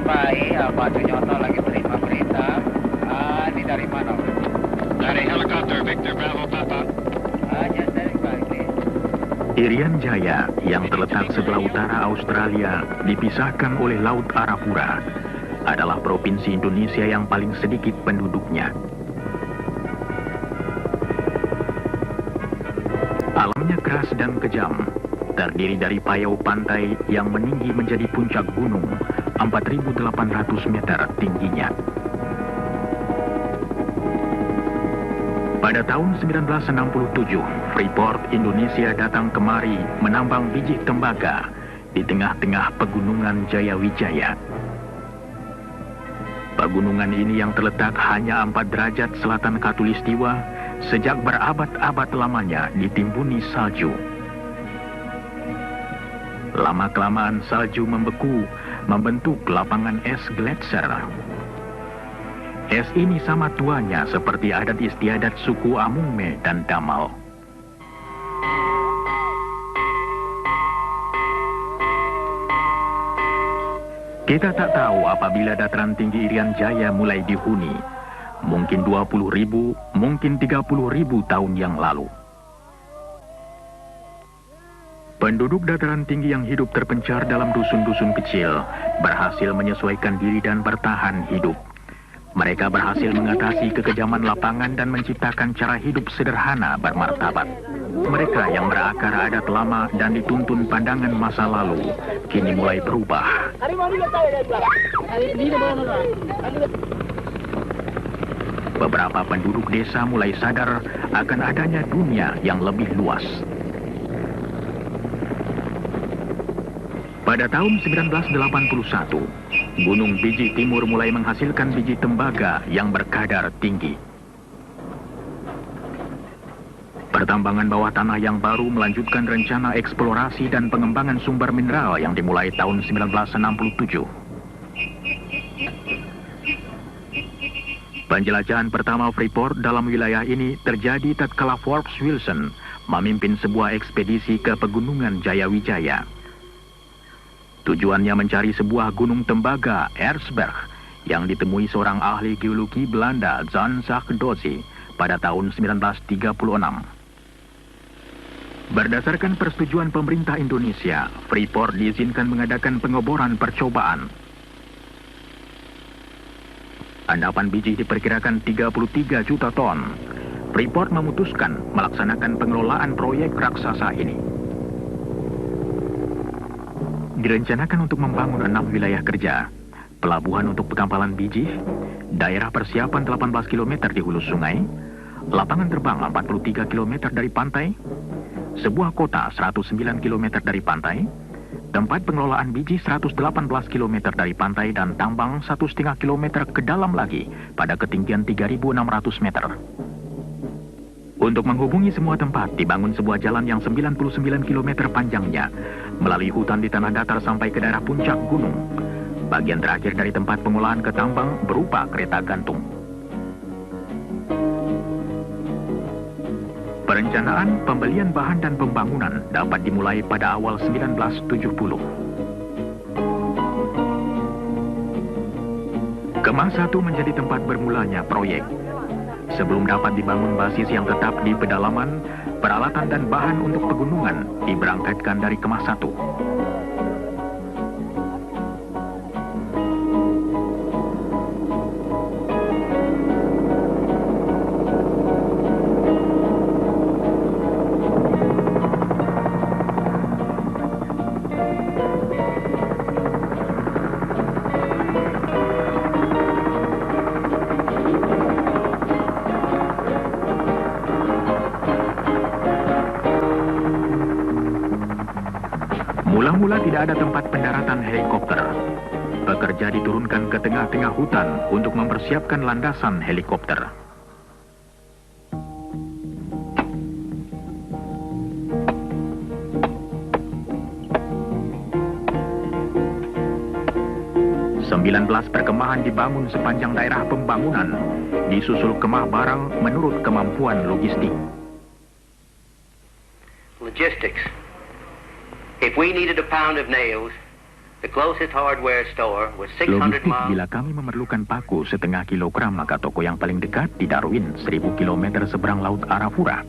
Pai, Pak Sunyoto lagi terima berita. Ini dari mana? Dari helikopter Victor Bravo Papa. Just dari Bali. Irian Jaya yang terletak sebelah utara Australia dipisahkan oleh Laut Arafura adalah provinsi Indonesia yang paling sedikit penduduknya. Alamnya keras dan kejam, terdiri dari payau pantai yang meninggi menjadi puncak gunung 4.800 meter tingginya. Pada tahun 1967, Freeport Indonesia datang kemari menambang biji tembaga di tengah-tengah pegunungan Jayawijaya. Pegunungan ini yang terletak hanya 4 derajat selatan Khatulistiwa sejak berabad-abad lamanya ditimbuni salju. Lama-kelamaan salju membeku, membentuk lapangan es gletser. Es ini sama tuanya seperti adat istiadat suku Amungme dan Damal. Kita tak tahu apabila dataran tinggi Irian Jaya mulai dihuni. Mungkin 20.000, mungkin 30.000 tahun yang lalu. Penduduk dataran tinggi yang hidup terpencar dalam dusun-dusun kecil berhasil menyesuaikan diri dan bertahan hidup. Mereka berhasil mengatasi kekejaman lapangan dan menciptakan cara hidup sederhana bermartabat. Mereka yang berakar adat lama dan dituntun pandangan masa lalu, kini mulai berubah. Beberapa penduduk desa mulai sadar akan adanya dunia yang lebih luas. Pada tahun 1981, Gunung Biji Timur mulai menghasilkan biji tembaga yang berkadar tinggi. Pertambangan bawah tanah yang baru melanjutkan rencana eksplorasi dan pengembangan sumber mineral yang dimulai tahun 1967. Penjelajahan pertama Freeport dalam wilayah ini terjadi tatkala Forbes Wilson memimpin sebuah ekspedisi ke pegunungan Jayawijaya. Tujuannya mencari sebuah gunung tembaga, Erzberg, yang ditemui seorang ahli geologi Belanda, Jan Zakdozi, pada tahun 1936. Berdasarkan persetujuan pemerintah Indonesia, Freeport diizinkan mengadakan pengeboran percobaan. Endapan biji diperkirakan 33 juta ton. Freeport memutuskan melaksanakan pengelolaan proyek raksasa ini. Direncanakan untuk membangun 6 wilayah kerja, pelabuhan untuk pengampalan biji, daerah persiapan 18 km di hulu sungai, lapangan terbang 43 km dari pantai, sebuah kota 109 km dari pantai, tempat pengelolaan biji 118 km dari pantai dan tambang 1,5 km ke dalam lagi pada ketinggian 3.600 meter. Untuk menghubungi semua tempat, dibangun sebuah jalan yang 99 km panjangnya, melalui hutan di tanah datar sampai ke daerah puncak gunung. Bagian terakhir dari tempat pengolahan ke tambang berupa kereta gantung. Perencanaan, pembelian bahan dan pembangunan dapat dimulai pada awal 1970. Kemah 1 menjadi tempat bermulanya proyek. Sebelum dapat dibangun basis yang tetap di pedalaman, peralatan dan bahan untuk pegunungan diberangkatkan dari Kemah 1. Mula-mula tidak ada tempat pendaratan helikopter. Pekerja diturunkan ke tengah-tengah hutan untuk mempersiapkan landasan helikopter. Sembilan belas perkemahan dibangun sepanjang daerah pembangunan, disusul kemah barang menurut kemampuan logistik. Logistics. If we needed a pound of nails, The closest hardware store was 600 Logistik miles. bila kami memerlukan paku setengah kilogram, maka toko yang paling dekat di Darwin, 1000 km seberang Laut Arafura.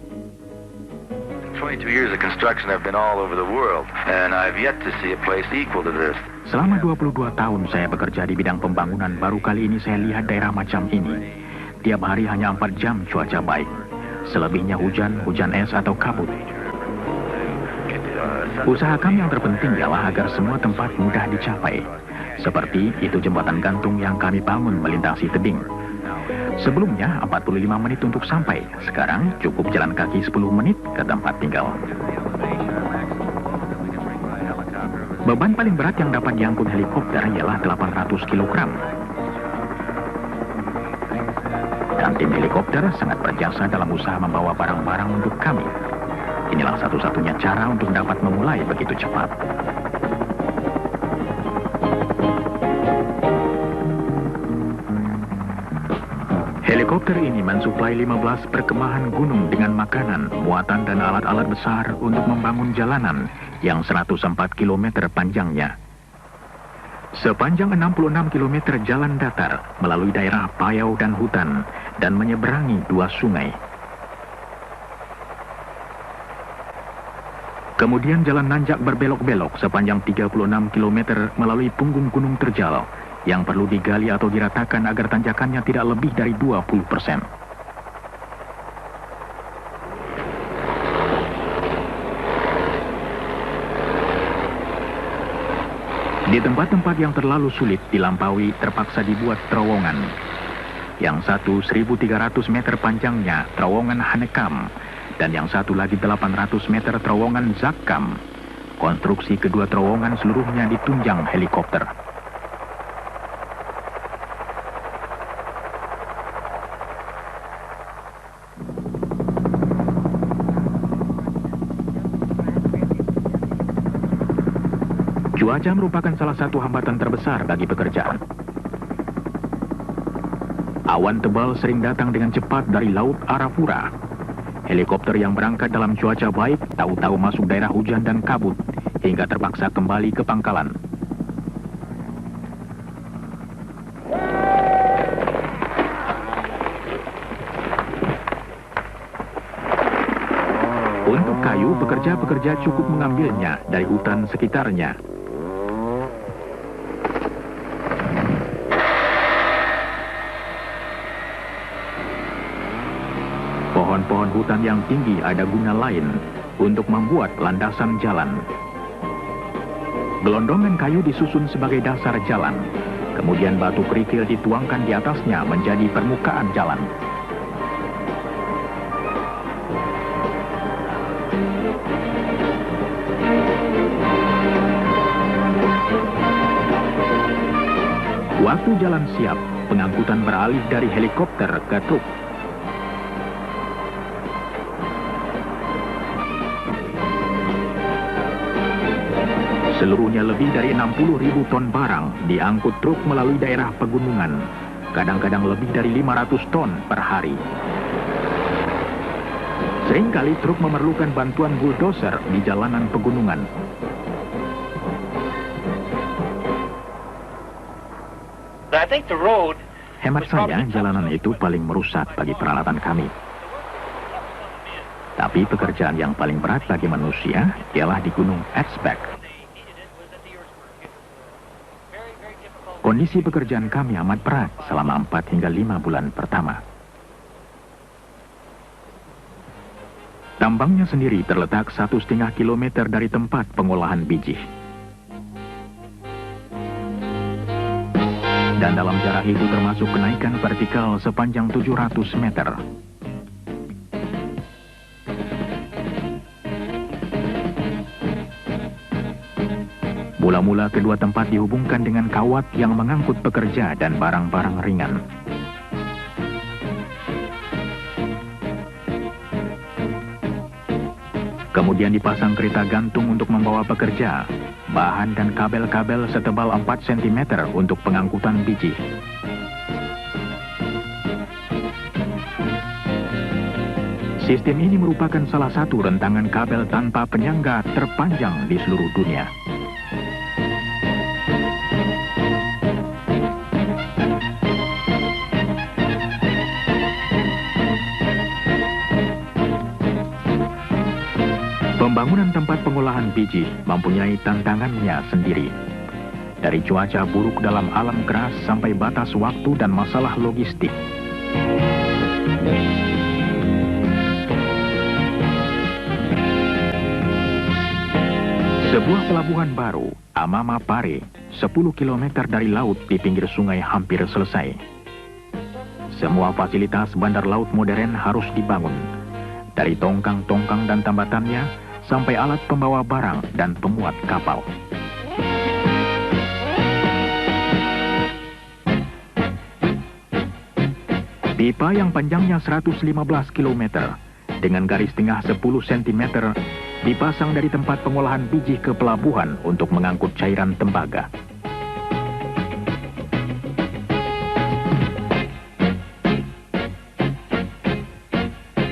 22 years of construction, I've been all over the world, and I've yet to see a place equal to this. Selama 22 tahun saya bekerja di bidang pembangunan, baru kali ini saya lihat daerah macam ini. Tiap hari hanya 4 jam cuaca baik. Selebihnya hujan, hujan es atau kabut. Usaha kami yang terpenting ialah agar semua tempat mudah dicapai. Seperti itu jembatan gantung yang kami bangun melintasi tebing. Sebelumnya 45 menit untuk sampai. Sekarang cukup jalan kaki 10 menit ke tempat tinggal. Beban paling berat yang dapat diangkut helikopter ialah 800 kg. Dan tim helikopter sangat berjasa dalam usaha membawa barang-barang untuk kami. Inilah satu-satunya cara untuk dapat memulai begitu cepat. Helikopter ini mensuplai 15 perkemahan gunung dengan makanan, muatan dan alat-alat besar untuk membangun jalanan yang 104 km panjangnya. Sepanjang 66 km jalan datar melalui daerah payau dan hutan dan menyeberangi 2 sungai. Kemudian jalan nanjak berbelok-belok sepanjang 36 km melalui punggung gunung terjal yang perlu digali atau diratakan agar tanjakannya tidak lebih dari 20%. Di tempat-tempat yang terlalu sulit dilampaui terpaksa dibuat terowongan. Yang satu 1.300 meter panjangnya terowongan Hanekam, dan yang satu lagi 800 meter terowongan Zakkam. Konstruksi kedua terowongan seluruhnya ditunjang helikopter. Cuaca merupakan salah satu hambatan terbesar bagi pekerjaan. Awan tebal sering datang dengan cepat dari Laut Arafura. Helikopter yang berangkat dalam cuaca baik tahu-tahu masuk daerah hujan dan kabut hingga terpaksa kembali ke pangkalan. Untuk kayu, pekerja-pekerja cukup mengambilnya dari hutan sekitarnya. Pohon-pohon hutan yang tinggi ada guna lain untuk membuat landasan jalan. Gelondongan kayu disusun sebagai dasar jalan. Kemudian batu kerikil dituangkan di atasnya menjadi permukaan jalan. Waktu jalan siap, pengangkutan beralih dari helikopter ke truk. Seluruhnya lebih dari 60.000 ton barang diangkut truk melalui daerah pegunungan, kadang-kadang lebih dari 500 ton per hari. Seringkali truk memerlukan bantuan bulldozer di jalanan pegunungan. Hemat saya, jalanan itu paling merusak bagi peralatan kami. Tapi pekerjaan yang paling berat bagi manusia ialah di Gunung Erzberg. Kondisi pekerjaan kami amat berat selama 4 hingga 5 bulan pertama. Tambangnya sendiri terletak 1,5 kilometer dari tempat pengolahan biji. Dan dalam jarak itu termasuk kenaikan vertikal sepanjang 700 meter. Mula-mula kedua tempat dihubungkan dengan kawat yang mengangkut pekerja dan barang-barang ringan. Kemudian dipasang kereta gantung untuk membawa pekerja, bahan dan kabel-kabel setebal 4 cm untuk pengangkutan biji. Sistem ini merupakan salah satu rentangan kabel tanpa penyangga terpanjang di seluruh dunia. Pembangunan tempat pengolahan biji mempunyai tantangannya sendiri. Dari cuaca buruk dalam alam keras sampai batas waktu dan masalah logistik. Sebuah pelabuhan baru, Amama Pare, 10 km dari laut di pinggir sungai hampir selesai. Semua fasilitas bandar laut modern harus dibangun. Dari tongkang-tongkang dan tambatannya, sampai alat pembawa barang dan pemuat kapal. Pipa yang panjangnya 115 km, dengan garis tengah 10 cm, dipasang dari tempat pengolahan biji ke pelabuhan untuk mengangkut cairan tembaga.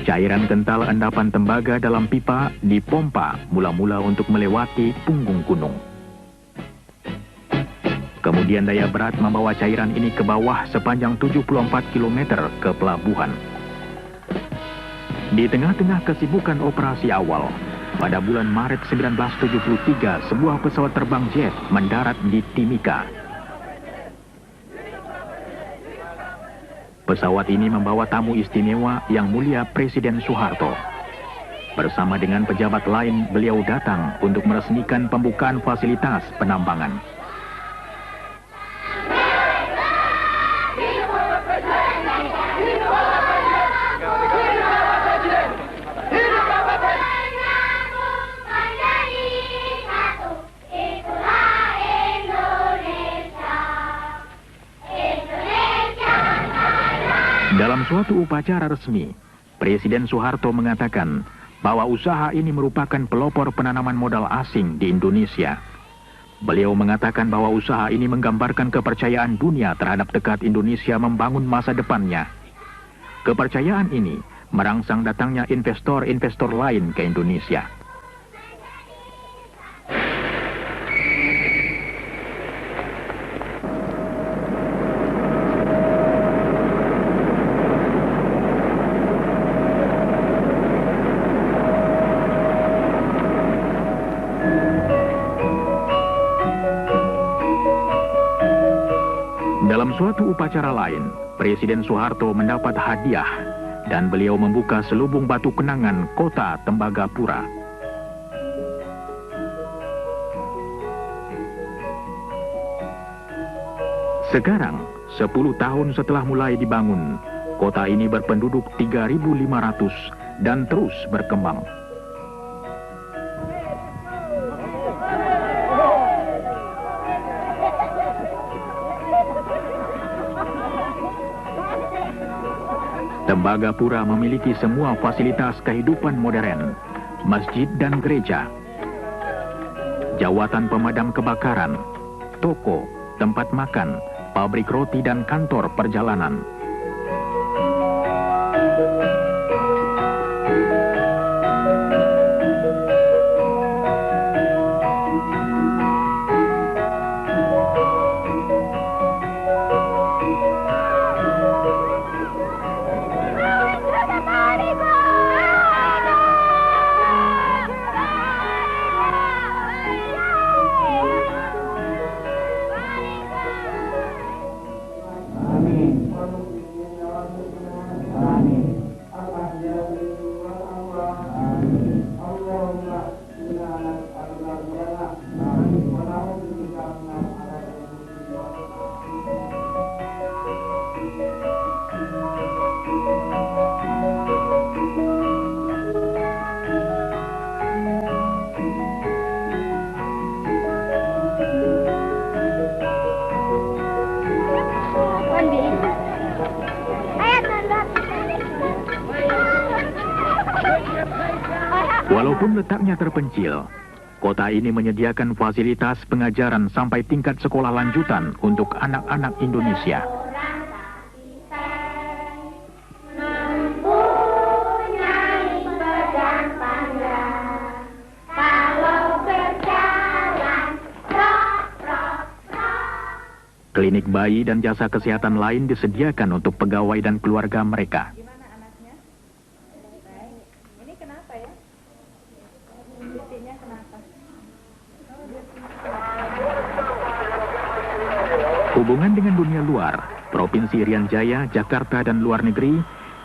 Cairan kental endapan tembaga dalam pipa dipompa mula-mula untuk melewati punggung gunung. Kemudian daya berat membawa cairan ini ke bawah sepanjang 74 km ke pelabuhan. Di tengah-tengah kesibukan operasi awal, pada bulan Maret 1973, sebuah pesawat terbang jet mendarat di Timika. Pesawat ini membawa tamu istimewa yang mulia Presiden Soeharto. Bersama dengan pejabat lain, beliau datang untuk meresmikan pembukaan fasilitas penambangan. Dalam suatu upacara resmi, Presiden Soeharto mengatakan bahwa usaha ini merupakan pelopor penanaman modal asing di Indonesia. Beliau mengatakan bahwa usaha ini menggambarkan kepercayaan dunia terhadap tekad Indonesia membangun masa depannya. Kepercayaan ini merangsang datangnya investor-investor lain ke Indonesia. Dalam suatu upacara lain, Presiden Soeharto mendapat hadiah dan beliau membuka selubung batu kenangan kota Tembagapura. Sekarang, 10 tahun setelah mulai dibangun, kota ini berpenduduk 3.500 dan terus berkembang. Tembagapura memiliki semua fasilitas kehidupan modern, masjid dan gereja, jawatan pemadam kebakaran, toko, tempat makan, pabrik roti dan kantor perjalanan. Walaupun letaknya terpencil, kota ini menyediakan fasilitas pengajaran sampai tingkat sekolah lanjutan untuk anak-anak Indonesia. Klinik bayi dan jasa kesehatan lain disediakan untuk pegawai dan keluarga mereka. Gimana anaknya? Baik. Ini kenapa ya? Hubungan dengan dunia luar, Provinsi Irian Jaya, Jakarta, dan luar negeri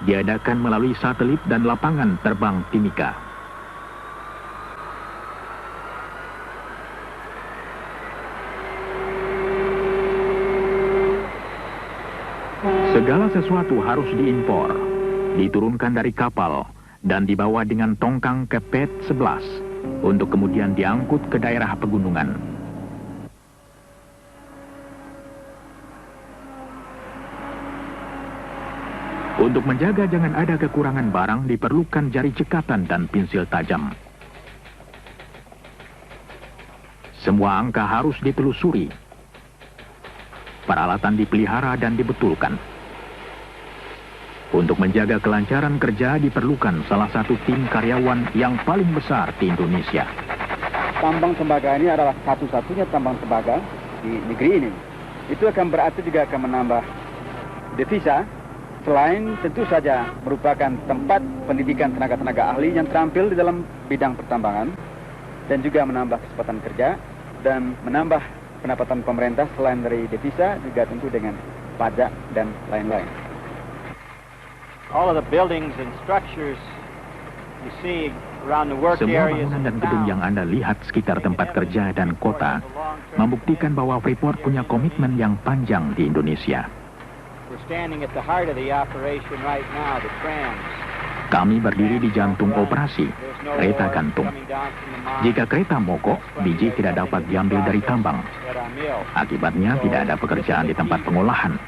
diadakan melalui satelit dan lapangan terbang Timika. Segala sesuatu harus diimpor, diturunkan dari kapal, dan dibawa dengan tongkang ke PET 11 untuk kemudian diangkut ke daerah pegunungan. Untuk menjaga jangan ada kekurangan barang diperlukan jari cekatan dan pensil tajam. Semua angka harus ditelusuri. Peralatan dipelihara dan dibetulkan. Untuk menjaga kelancaran kerja diperlukan salah satu tim karyawan yang paling besar di Indonesia. Tambang tembaga ini adalah satu-satunya tambang tembaga di negeri ini. Itu akan berarti juga akan menambah devisa, selain tentu saja merupakan tempat pendidikan tenaga-tenaga ahli yang terampil di dalam bidang pertambangan, dan juga menambah kesempatan kerja, dan menambah pendapatan pemerintah selain dari devisa, juga tentu dengan pajak dan lain-lain. All of the buildings and structures you see around the work Semua areas bangunan in dan the gedung town yang Anda lihat sekitar tempat kerja dan kota membuktikan bahwa Freeport punya komitmen yang panjang di Indonesia. We're standing at the heart of the operation right now, the trams. Kami berdiri di jantung operasi, kereta gantung. Jika kereta mogok, biji tidak dapat diambil dari tambang. Akibatnya tidak ada pekerjaan di tempat pengolahan.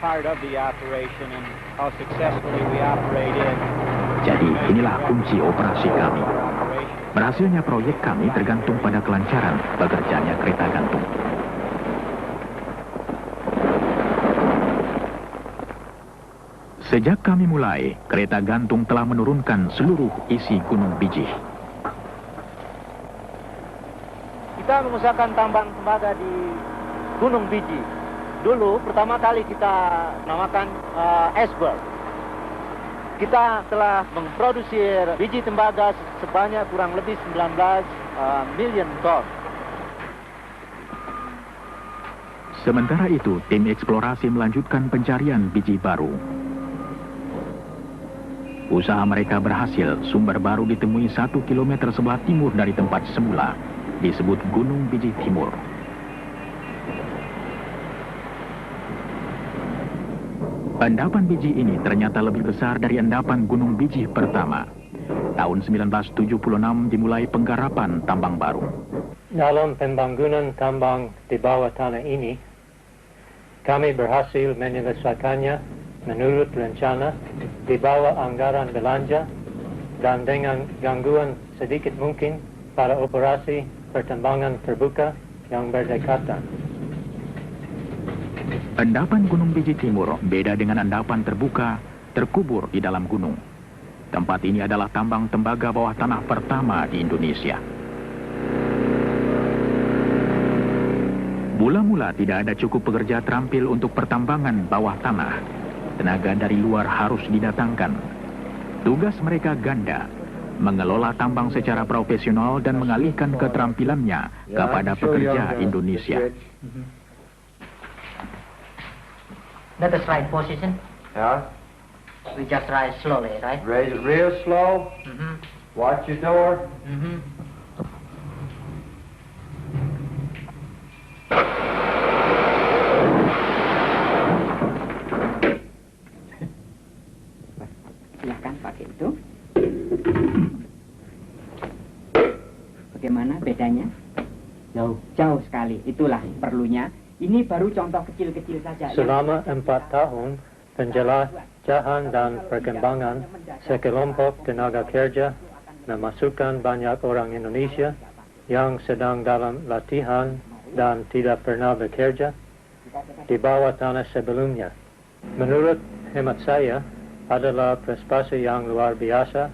Jadi inilah kunci operasi kami. Berhasilnya proyek kami tergantung pada kelancaran bekerjanya kereta gantung. Sejak kami mulai, kereta gantung telah menurunkan seluruh isi Gunung Bijih. Kita mengusahakan tambang tembaga di Gunung Bijih. Dulu pertama kali kita namakan iceberg. Kita telah memproduksi biji tembaga sebanyak kurang lebih 19 million ton. Sementara itu, tim eksplorasi melanjutkan pencarian biji baru. Usaha mereka berhasil, sumber baru ditemui 1 kilometer sebelah timur dari tempat semula, disebut Gunung Bijih Timur. Endapan biji ini ternyata lebih besar dari endapan Gunung Bijih pertama. Tahun 1976 dimulai penggarapan tambang baru. Dalam pembangunan tambang di bawah tanah ini, kami berhasil menyelesaikannya menurut rencana, di bawah anggaran belanja, dan dengan gangguan sedikit mungkin pada operasi pertambangan terbuka yang berdekatan. Endapan Gunung Bijih Timur beda dengan endapan terbuka, terkubur di dalam gunung. Tempat ini adalah tambang tembaga bawah tanah pertama di Indonesia. Mula-mula tidak ada cukup pekerja terampil untuk pertambangan bawah tanah. Tenaga dari luar harus didatangkan. Tugas mereka ganda, mengelola tambang secara profesional dan mengalihkan keterampilannya kepada pekerja Indonesia. That is right position. Yeah. We just rise slowly, right? Raise it real slow. Watch your door. Silakan pakai itu. Bagaimana bedanya? Jauh sekali. Itulah perlunya. Ini baru contoh kecil-kecil saja. Selama 4 tahun, penjelajahan dan perkembangan sekelompok tenaga kerja memasukkan banyak orang Indonesia yang sedang dalam latihan dan tidak pernah bekerja di bawah tanah sebelumnya. Menurut hemat saya, adalah prestasi yang luar biasa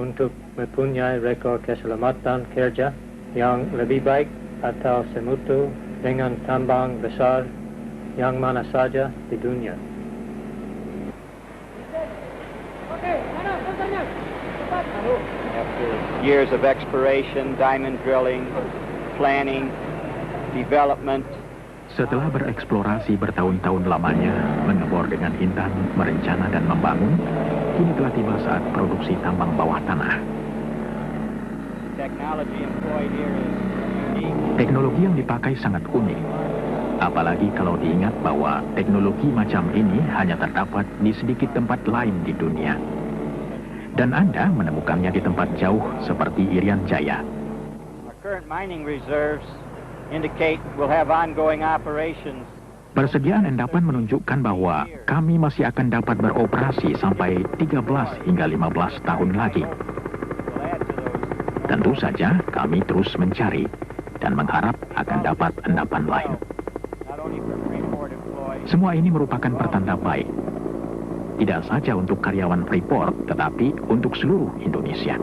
untuk mempunyai rekor keselamatan kerja yang lebih baik atau semutu dengan tambang besar yang mana saja di dunia. Have to years of exploration, diamond drilling, planning, development. Setelah bereksplorasi bertahun-tahun lamanya, mengebor dengan intan, merencana dan membangun, kini telah tiba saat produksi tambang bawah tanah. Technology employed here is unique. Teknologi yang dipakai sangat unik. Apalagi kalau diingat bahwa teknologi macam ini hanya terdapat di sedikit tempat lain di dunia. Dan Anda menemukannya di tempat jauh seperti Irian Jaya. Our current mining reserves indicate we'll have ongoing operations. Persediaan endapan menunjukkan bahwa kami masih akan dapat beroperasi sampai 13 hingga 15 tahun lagi. Tentu saja kami terus mencari dan mengharap akan dapat endapan lain. Semua ini merupakan pertanda baik. Tidak saja untuk karyawan Freeport, tetapi untuk seluruh Indonesia.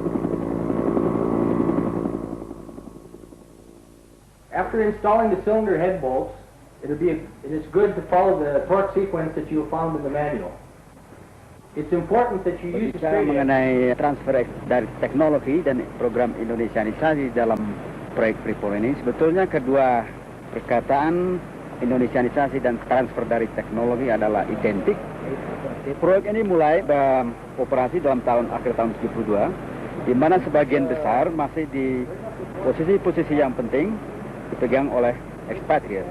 After installing the cylinder head bolts, it is good to follow the torque sequence that you found in the manual. It's important that you use Bicara mengenai transfer dari teknologi dan program Indonesianisasi dalam proyek Freeport ini, sebetulnya kedua perkataan Indonesianisasi dan transfer dari teknologi adalah identik. Proyek ini mulai beroperasi dalam akhir tahun 72, di mana sebagian besar masih di posisi-posisi yang penting dipegang oleh expatriate.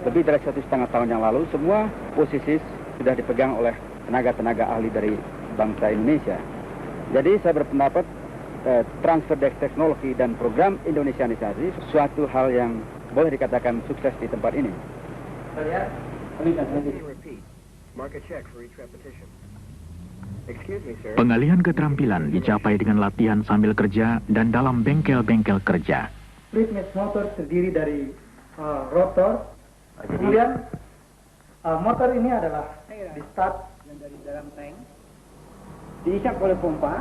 Lebih dari 1,5 tahun yang lalu, semua posisi sudah dipegang oleh tenaga-tenaga ahli dari bangsa Indonesia. Jadi saya berpendapat transfer teknologi dan program Indonesianisasi suatu hal yang boleh dikatakan sukses di tempat ini. Pengalihan keterampilan dicapai dengan latihan sambil kerja dan dalam bengkel-bengkel kerja. Split motor terdiri dari rotor, kemudian motor ini adalah di start dari dalam tank, diisap oleh pompa.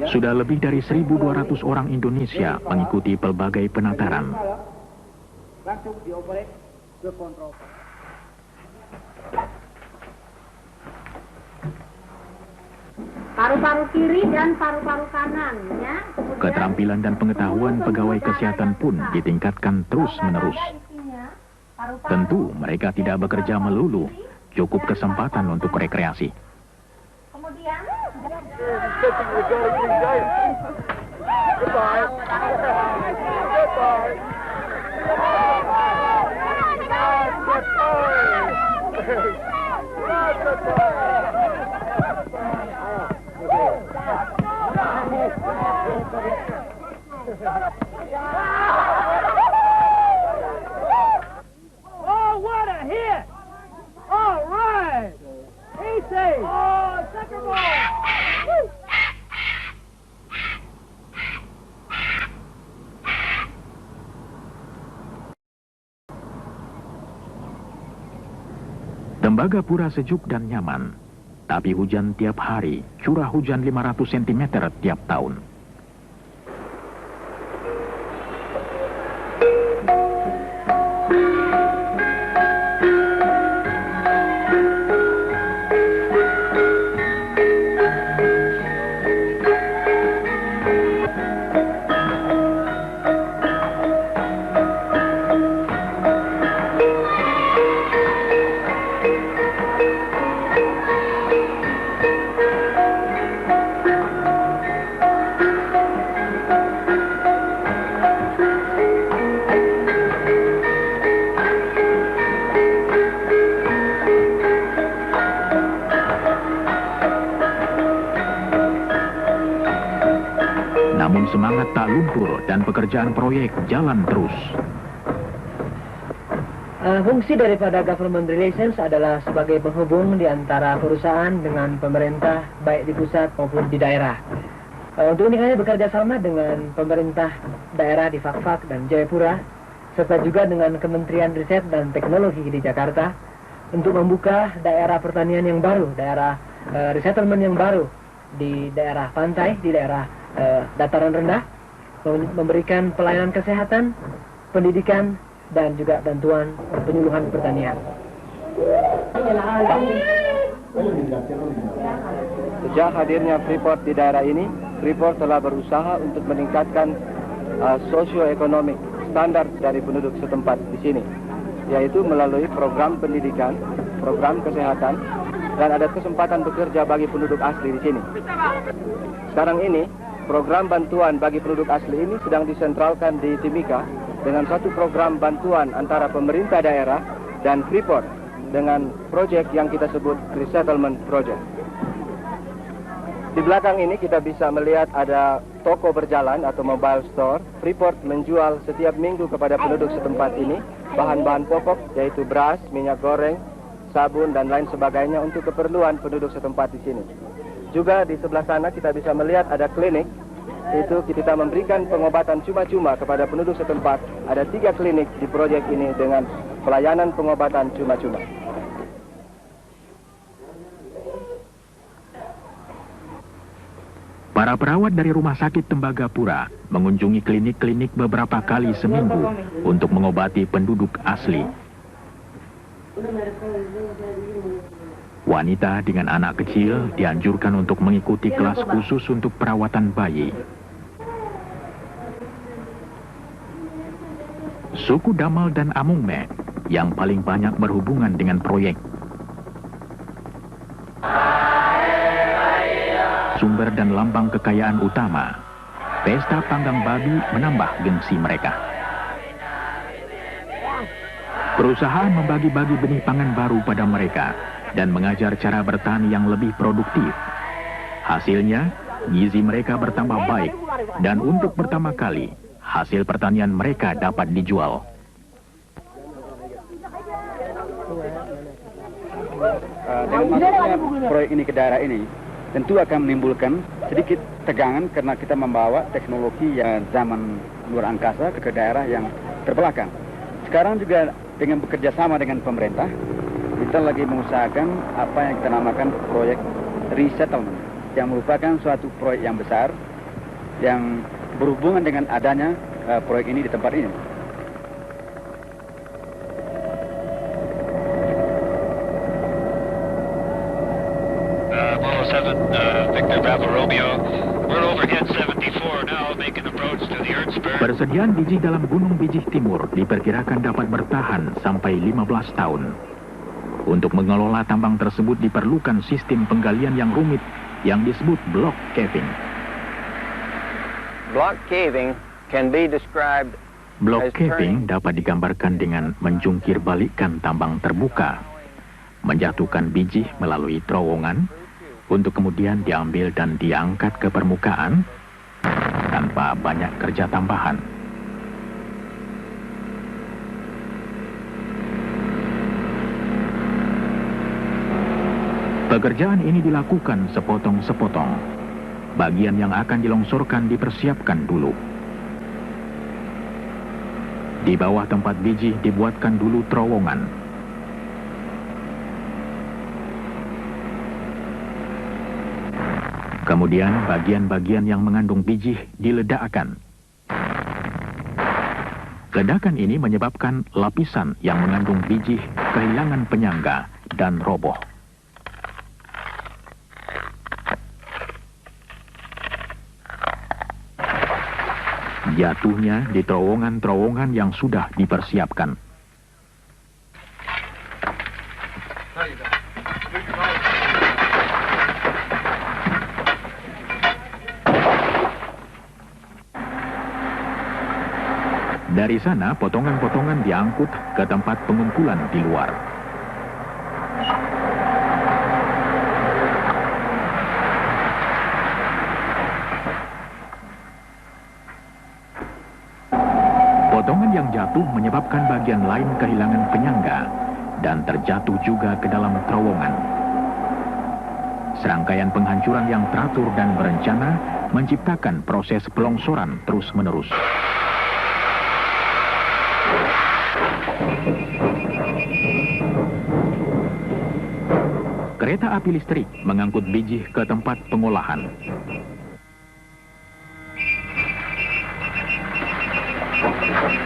Sudah lebih dari 1.200 orang Indonesia mengikuti pelbagai penataran. Langsung dioperate ke kontrol. Paru-paru kiri dan paru-paru kanan, ya. Keterampilan dan pengetahuan pegawai kesehatan pun ditingkatkan terus-menerus. Tentu mereka tidak bekerja melulu, cukup kesempatan untuk rekreasi. Kemudian Oh, what a hit! All right! Easy! Oh, second ball! Tembagapura sejuk dan nyaman, tapi hujan tiap hari, curah hujan 500 cm tiap tahun. Namun semangat tak luntur dan pekerjaan proyek jalan terus. Fungsi daripada government relations adalah sebagai penghubung di antara perusahaan dengan pemerintah, baik di pusat maupun di daerah. Untuk ini kami bekerja sama dengan pemerintah daerah di Fakfak dan Jayapura, serta juga dengan Kementerian Riset dan Teknologi di Jakarta, untuk membuka daerah pertanian yang baru, daerah resettlement yang baru di daerah pantai, di daerah dataran rendah, memberikan pelayanan kesehatan, pendidikan, dan juga bantuan penyuluhan pertanian. Sejak hadirnya Freeport di daerah ini, Freeport telah berusaha untuk meningkatkan sosioekonomik standar dari penduduk setempat di sini, yaitu melalui program pendidikan, program kesehatan, dan ada kesempatan bekerja bagi penduduk asli di sini. Sekarang ini, program bantuan bagi penduduk asli ini sedang disentralkan di Timika dengan satu program bantuan antara pemerintah daerah dan Freeport dengan proyek yang kita sebut Resettlement Project. Di belakang ini kita bisa melihat ada toko berjalan atau mobile store. Freeport menjual setiap minggu kepada penduduk setempat ini bahan-bahan pokok yaitu beras, minyak goreng, sabun dan lain sebagainya untuk keperluan penduduk setempat di sini. Juga di sebelah sana kita bisa melihat ada klinik. Itu kita memberikan pengobatan cuma-cuma kepada penduduk setempat. Ada 3 klinik di proyek ini dengan pelayanan pengobatan cuma-cuma. Para perawat dari Rumah Sakit Tembagapura mengunjungi klinik-klinik beberapa kali seminggu untuk mengobati penduduk asli. Wanita dengan anak kecil dianjurkan untuk mengikuti kelas khusus untuk perawatan bayi. Suku Damal dan Amungme yang paling banyak berhubungan dengan proyek. Sumber dan lambang kekayaan utama, pesta panggang babi menambah gengsi mereka. Perusahaan membagi-bagi benih pangan baru pada mereka dan mengajar cara bertani yang lebih produktif. Hasilnya, gizi mereka bertambah baik dan untuk pertama kali, hasil pertanian mereka dapat dijual. Dengan masuknya proyek ini ke daerah ini, tentu akan menimbulkan sedikit tegangan karena kita membawa teknologi zaman luar angkasa ke daerah yang terbelakang. Sekarang juga dengan bekerja sama dengan pemerintah, kita lagi mengusahakan apa yang kita namakan proyek resettlement, yang merupakan suatu proyek yang besar yang berhubungan dengan adanya proyek ini di tempat ini. Apollo 7, Victor Bravo Romeo. We're overhead 74 now, making approach to the Earthsburg. Persediaan biji dalam Gunung Bijih Timur diperkirakan dapat bertahan sampai 15 tahun. Untuk mengelola tambang tersebut diperlukan sistem penggalian yang rumit yang disebut block caving. Block caving can be described Block caving dapat digambarkan dengan menjungkir balikkan tambang terbuka, menjatuhkan biji melalui terowongan, untuk kemudian diambil dan diangkat ke permukaan tanpa banyak kerja tambahan. Pekerjaan ini dilakukan sepotong-sepotong. Bagian yang akan dilongsorkan dipersiapkan dulu. Di bawah tempat biji dibuatkan dulu terowongan. Kemudian bagian-bagian yang mengandung biji diledakkan. Ledakan ini menyebabkan lapisan yang mengandung biji kehilangan penyangga dan roboh. Jatuhnya di terowongan-terowongan yang sudah dipersiapkan. Dari sana, potongan-potongan diangkut ke tempat pengumpulan di luar. Potongan yang jatuh menyebabkan bagian lain kehilangan penyangga dan terjatuh juga ke dalam terowongan. Serangkaian penghancuran yang teratur dan berencana menciptakan proses pelongsoran terus-menerus. Kereta api listrik mengangkut biji ke tempat pengolahan.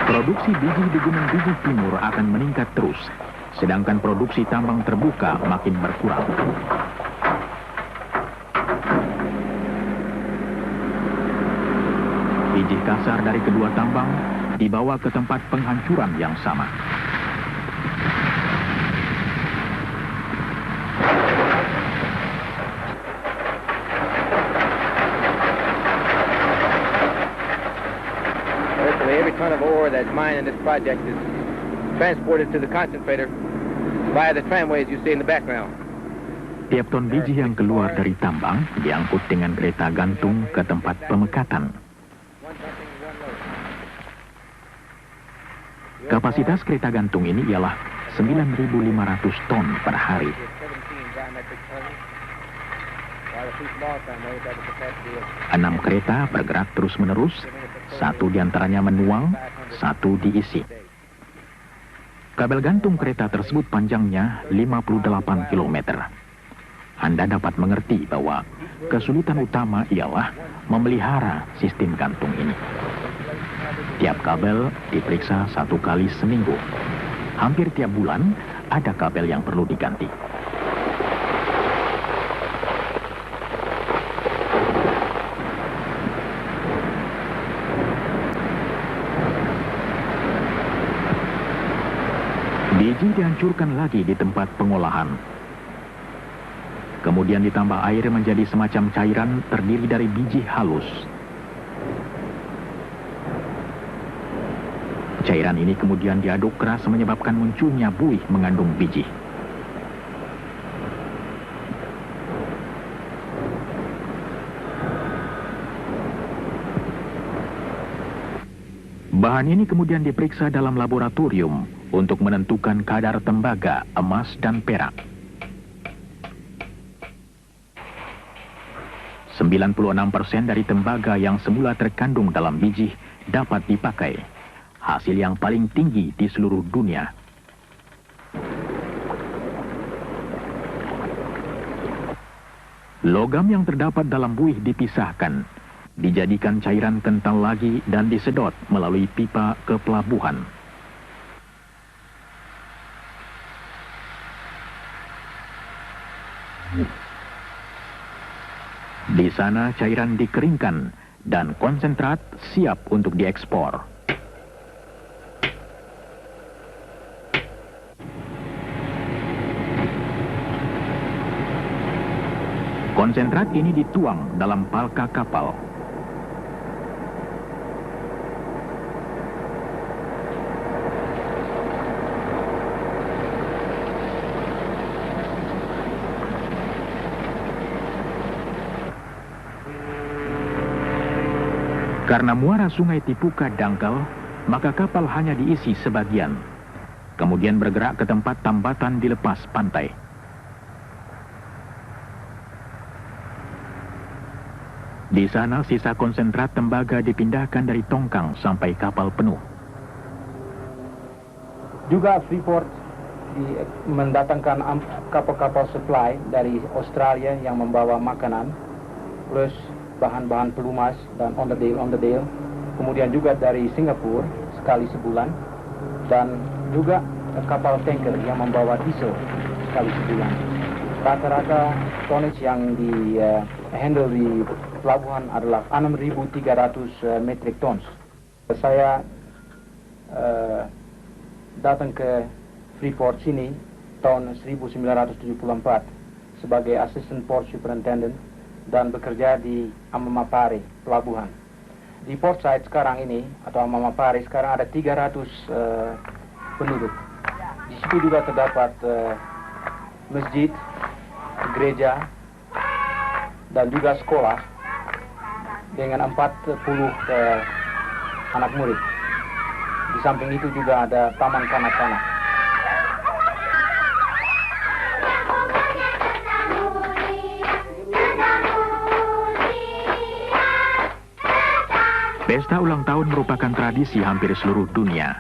Produksi biji di Gunung Bijih Timur akan meningkat terus, sedangkan produksi tambang terbuka makin berkurang. biji kasar dari kedua tambang dibawa ke tempat penghancuran yang sama. Virtually every ton of ore that's mined in this project is transported to the concentrator via the tramways you see in the background. Tiap ton biji yang keluar dari tambang diangkut dengan kereta gantung ke tempat pemekatan. Kapasitas kereta gantung ini ialah 9.500 ton per hari. 6 kereta bergerak terus-menerus, 1 diantaranya menuang, 1 diisi. Kabel gantung kereta tersebut panjangnya 58 km. Anda dapat mengerti bahwa kesulitan utama ialah memelihara sistem gantung ini. Tiap kabel diperiksa 1 kali seminggu. Hampir tiap bulan ada kabel yang perlu diganti. Biji dihancurkan lagi di tempat pengolahan. Kemudian ditambah air menjadi semacam cairan terdiri dari biji halus. Cairan ini kemudian diaduk keras menyebabkan munculnya buih mengandung biji. Bahan ini kemudian diperiksa dalam laboratorium untuk menentukan kadar tembaga, emas, dan perak. 96% dari tembaga yang semula terkandung dalam biji dapat dipakai. Hasil yang paling tinggi di seluruh dunia. Logam yang terdapat dalam buih dipisahkan, dijadikan cairan kental lagi dan disedot melalui pipa ke pelabuhan. Di sana cairan dikeringkan dan konsentrat siap untuk diekspor. Konsentrat ini dituang dalam palka kapal. Karena muara sungai Tipuka dangkal, maka kapal hanya diisi sebagian. Kemudian bergerak ke tempat tambatan di lepas pantai. Di sana sisa konsentrat tembaga dipindahkan dari tongkang sampai kapal penuh. Juga Freeport mendatangkan kapal-kapal supply dari Australia yang membawa makanan, plus bahan-bahan pelumas dan onderdil. Kemudian juga dari Singapura sekali sebulan, dan juga kapal tanker yang membawa diesel sekali sebulan. Rata-rata tonnage yang di-handle di pelabuhan adalah 6.300 metric tons. Saya datang ke Freeport sini tahun 1974 sebagai Assistant Port Superintendent dan bekerja di Amamapare, pelabuhan. Di Port Said sekarang ini, atau Amamapare, sekarang ada 300 penduduk. Di situ juga terdapat masjid, gereja, dan juga sekolah dengan 40 anak murid. Di samping itu juga ada taman kanak-kanak. Pesta ulang tahun merupakan tradisi hampir seluruh dunia.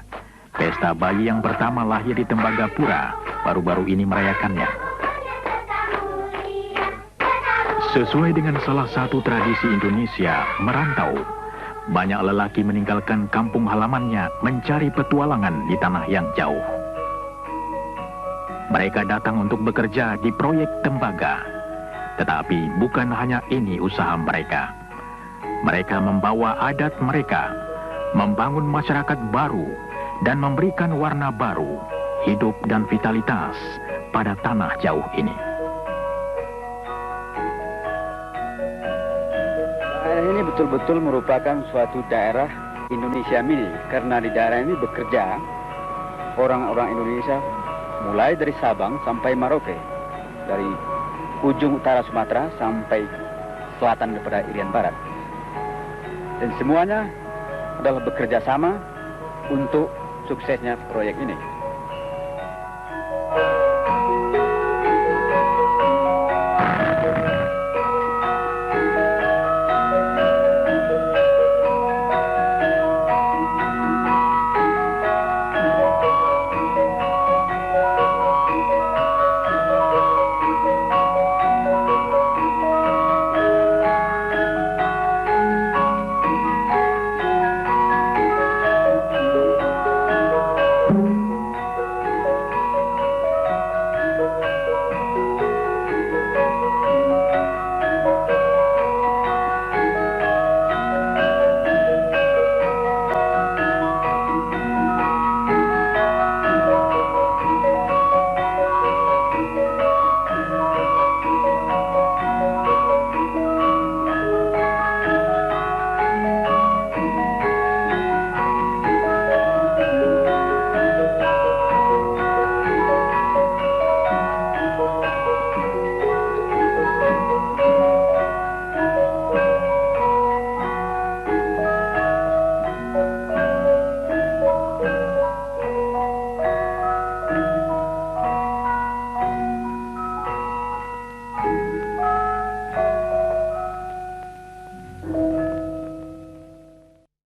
Pesta bayi yang pertama lahir di Tembagapura baru-baru ini merayakannya. Sesuai dengan salah satu tradisi Indonesia, merantau, banyak lelaki meninggalkan kampung halamannya mencari petualangan di tanah yang jauh. Mereka datang untuk bekerja di proyek tembaga. Tetapi bukan hanya ini usaha mereka. Mereka membawa adat mereka, membangun masyarakat baru, dan memberikan warna baru, hidup dan vitalitas pada tanah jauh ini. Daerah ini betul-betul merupakan suatu daerah Indonesia mini, karena di daerah ini bekerja orang-orang Indonesia mulai dari Sabang sampai Merauke, dari ujung utara Sumatera sampai selatan daripada Irian Barat. Dan semuanya adalah bekerja sama untuk suksesnya proyek ini.